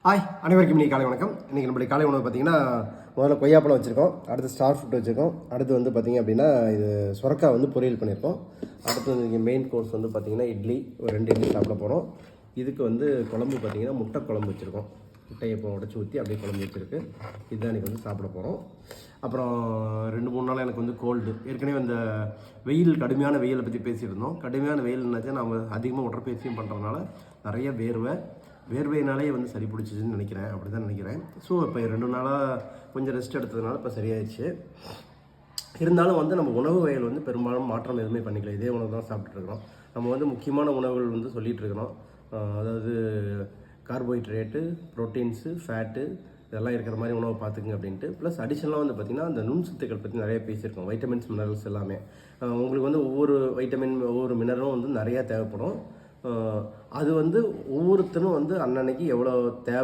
Hi அனைவருக்கும் இன்றைக்கி காலை வணக்கம். இன்றைக்கி நம்மளுடைய காலை உணவு பார்த்திங்கன்னா முதல்ல கொய்யாப்பழம் வச்சுருக்கோம், அடுத்து ஸ்டார் ஃப்ரூட் வச்சுருக்கோம், அடுத்து வந்து பார்த்திங்க அப்படின்னா இது சுரக்காய் வந்து பொரியல் பண்ணியிருக்கோம். அடுத்து வந்து இங்கே மெயின் கோர்ஸ் வந்து பார்த்திங்கன்னா இட்லி, ஒரு 2 இட்லி சாப்பிட போகிறோம். இதுக்கு வந்து குழம்பு பார்த்திங்கன்னா முட்டை குழம்பு வச்சுருக்கோம். முட்டையை இப்போ உடச்சி ஊற்றி அப்படியே குழம்பு வச்சுருக்கு. இதுதான் இன்றைக்கி வந்து சாப்பிட போகிறோம். அப்புறம் 2-3 நாள் எனக்கு வந்து கோல்டு. ஏற்கனவே அந்த வெயில், கடுமையான வெயிலை பற்றி பேசிகிட்டு இருந்தோம். கடுமையான வெயில் என்னாச்சா நம்ம அதிகமாக உடற்பயிற்சியும் பண்ணுறதுனால நிறைய வேர்வையினாலே வந்து சரி பிடிச்சிச்சுன்னு நினைக்கிறேன், அப்படி தான் நினைக்கிறேன். ஸோ இப்போ 2 நாளாக கொஞ்சம் ரெஸ்ட் எடுத்ததுனால இப்போ சரியாயிடுச்சு. இருந்தாலும் வந்து நம்ம உணவு வகைகள் வந்து பெரும்பாலும் மாற்றம் எதுவுமே பண்ணிக்கல, இதே உணவு தான் சாப்பிட்டுருக்குறோம். நம்ம வந்து முக்கியமான உணவுகள் வந்து சொல்லிகிட்டு இருக்கிறோம். அதாவது கார்போஹைட்ரேட்டு, ப்ரோட்டீன்ஸு, ஃபேட்டு இதெல்லாம் இருக்கிற மாதிரி உணவை பார்த்துக்குங்க அப்படின்ட்டு. ப்ளஸ் அடிஷனலாக வந்து பார்த்திங்கன்னா அந்த நுண்சத்துக்கள் பற்றி நிறைய பேசியிருக்கோம். வைட்டமின்ஸ், மினரல்ஸ் எல்லாமே உங்களுக்கு வந்து ஒவ்வொரு வைட்டமின், ஒவ்வொரு மினரலும் வந்து நிறையா தேவைப்படும். அது வந்து ஒவ்வொருத்தரும் வந்து அன்னன்னைக்கு எவ்வளோ தேவை